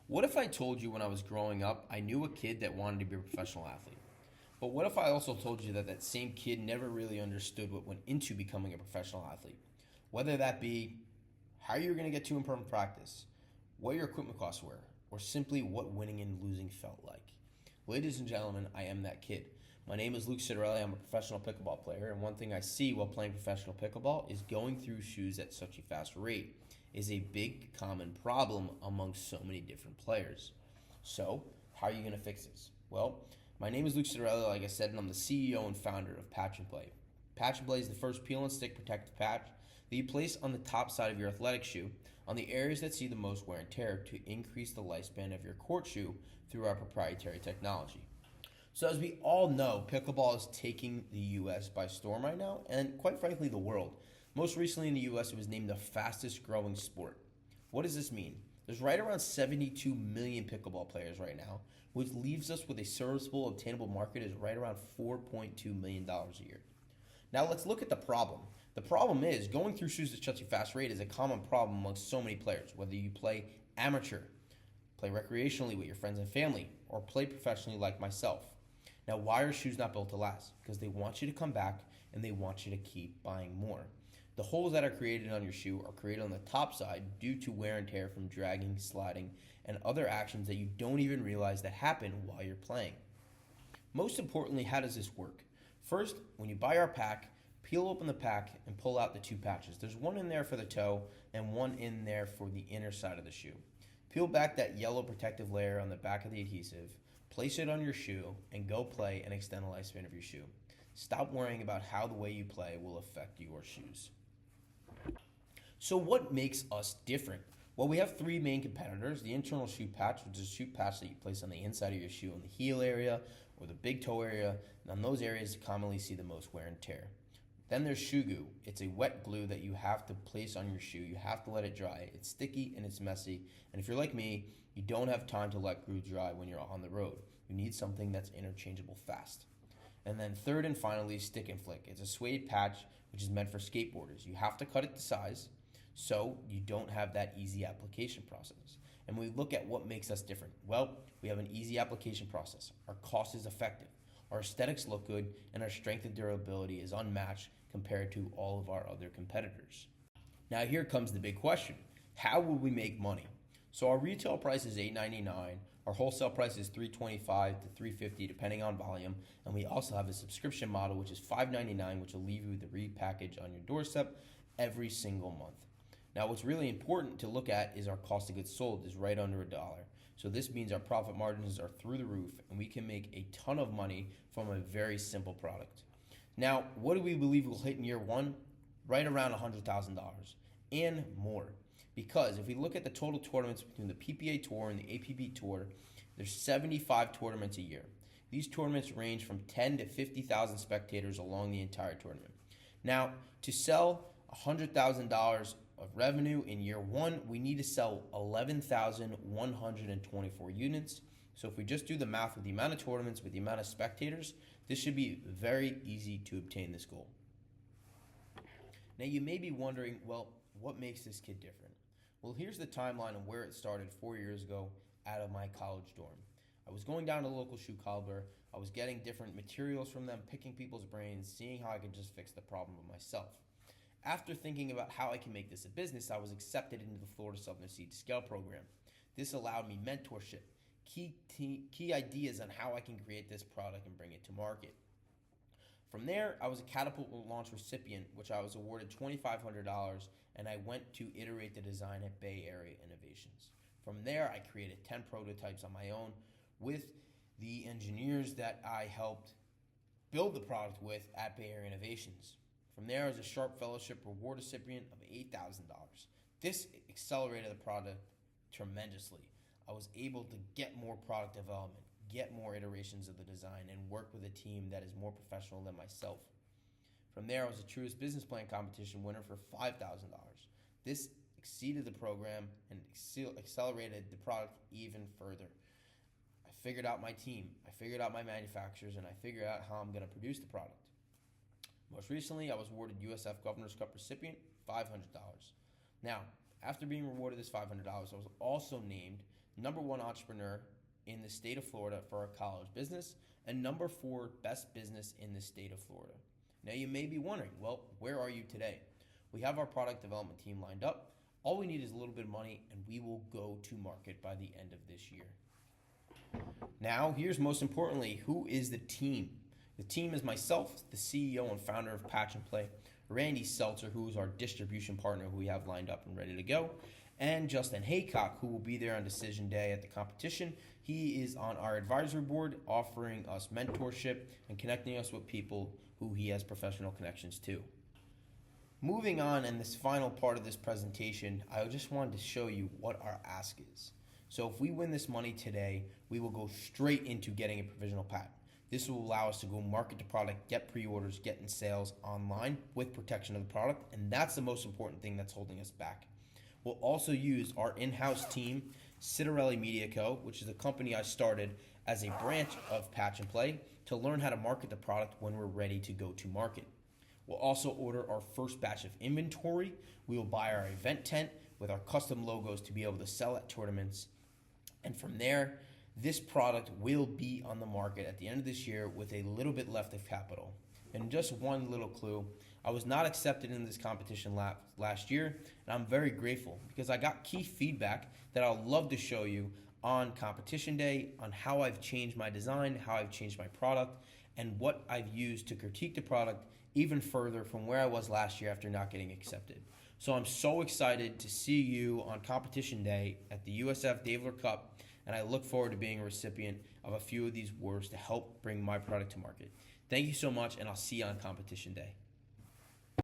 What if I told you when I was growing up I knew a kid that wanted to be a professional athlete? But what if I also told you that that same kid never really understood what went into becoming a professional athlete? Whether that be how you're going to get to and from practice, what your equipment costs were, or simply what winning and losing felt like. Ladies and gentlemen, I am that kid. My name is Luke Citarelli. I'm a professional pickleball player, and one thing I see while playing professional pickleball is going through shoes at such a fast rate is a big common problem among so many different players. So, how are you going to fix this? Well, my name is Luke Citarelli, like I said, and I'm the CEO and founder of Patch and Play. Patch and Play is the first peel and stick protective patch that you place on the top side of your athletic shoe on the areas that see the most wear and tear to increase the lifespan of your court shoe through our proprietary technology. So, as we all know, pickleball is taking the US by storm right now, and quite frankly, the world. Most recently in the US, it was named the fastest growing sport. What does this mean? There's right around 72 million pickleball players right now, which leaves us with a serviceable, obtainable market is right around $4.2 million a year. Now, let's look at the problem. The problem is going through shoes at such a fast rate is a common problem amongst so many players, whether you play amateur, play recreationally with your friends and family, or play professionally like myself. Now, why are shoes not built to last? Because they want you to come back and they want you to keep buying more. The holes that are created on your shoe are created on the top side due to wear and tear from dragging, sliding, and other actions that you don't even realize that happen while you're playing. Most importantly, how does this work? First, when you buy our pack, peel open the pack and pull out the two patches. There's one in there for the toe and one in there for the inner side of the shoe. Peel back that yellow protective layer on the back of the adhesive, place it on your shoe, and go play and extend the lifespan of your shoe. Stop worrying about how the way you play will affect your shoes. So, what makes us different? Well, we have three main competitors: the internal shoe patch, which is a shoe patch that you place on the inside of your shoe on the heel area or the big toe area, and on those areas you commonly see the most wear and tear. Then there's shoe glue. It's a wet glue that you have to place on your shoe. You have to let it dry. It's sticky and it's messy. And if you're like me, you don't have time to let glue dry when you're on the road. You need something that's interchangeable fast. And then third and finally, stick and flick. It's a suede patch which is meant for skateboarders. You have to cut it to size so you don't have that easy application process. And when we look at what makes us different, well, we have an easy application process. Our cost is effective. Our aesthetics look good, and our strength and durability is unmatched compared to all of our other competitors. Now here comes the big question. How will we make money? So our retail price is $8.99. Our wholesale price is $3.25 to $3.50 depending on volume, and we also have a subscription model which is $5.99, which will leave you with a repackage on your doorstep every single month. Now what's really important to look at is our cost of goods sold is right under $1. So this means our profit margins are through the roof and we can make a ton of money from a very simple product. Now, what do we believe we'll hit in year one? Right around $100,000 and more. Because if we look at the total tournaments between the PPA Tour and the APB Tour, there's 75 tournaments a year. These tournaments range from 10 to 50,000 spectators along the entire tournament. Now, to sell $100,000 of revenue in year one, we need to sell 11,124 units. So if we just do the math with the amount of tournaments, with the amount of spectators, this should be very easy to obtain this goal. Now you may be wondering, well, what makes this kid different? Well, here's the timeline of where it started 4 years ago out of my college dorm. I was going down to the local shoe cobbler. I was getting different materials from them, picking people's brains, seeing how I could just fix the problem of myself. After thinking about how I can make this a business, I was accepted into the Florida Southern Seed to Scale program. This allowed me mentorship, key ideas on how I can create this product and bring it to market. From there, I was a Catapult launch recipient, which I was awarded $2,500, and I went to iterate the design at Bay Area Innovations. From there, I created 10 prototypes on my own with the engineers that I helped build the product with at Bay Area Innovations. From there, I was a Sharp Fellowship Reward recipient of $8,000. This accelerated the product tremendously. I was able to get more product development, get more iterations of the design, and work with a team that is more professional than myself. From there, I was a Truist Business Plan Competition winner for $5,000. This exceeded the program and accelerated the product even further. I figured out my team, I figured out my manufacturers, and I figured out how I'm going to produce the product. Most recently, I was awarded USF Governor's Cup recipient, $500. Now, after being rewarded this $500, I was also named #1 entrepreneur in the state of Florida for our college business, and #4 best business in the state of Florida. Now you may be wondering, well, where are you today? We have our product development team lined up. All we need is a little bit of money, and we will go to market by the end of this year. Now, here's most importantly, who is the team? The team is myself, the CEO and founder of Patch and Play, Randy Seltzer, who is our distribution partner who we have lined up and ready to go, and Justin Haycock, who will be there on decision day at the competition. He is on our advisory board, offering us mentorship and connecting us with people who he has professional connections to. Moving on, in this final part of this presentation, I just wanted to show you what our ask is. So if we win this money today, we will go straight into getting a provisional patent. This will allow us to go market the product, get pre-orders, get in sales online with protection of the product, and that's the most important thing that's holding us back. We'll also use our in-house team, Citarelli Media Co., which is a company I started as a branch of Patch and Play, to learn how to market the product when we're ready to go to market. We'll also order our first batch of inventory. We will buy our event tent with our custom logos to be able to sell at tournaments. And from there, this product will be on the market at the end of this year with a little bit left of capital. And just one little clue, I was not accepted in this competition last year, and I'm very grateful because I got key feedback that I'll love to show you on competition day on how I've changed my design, how I've changed my product, and what I've used to critique the product even further from where I was last year after not getting accepted. So I'm so excited to see you on competition day at the USF Daimler Cup, and I look forward to being a recipient of a few of these awards to help bring my product to market. Thank you so much, and I'll see you on competition day.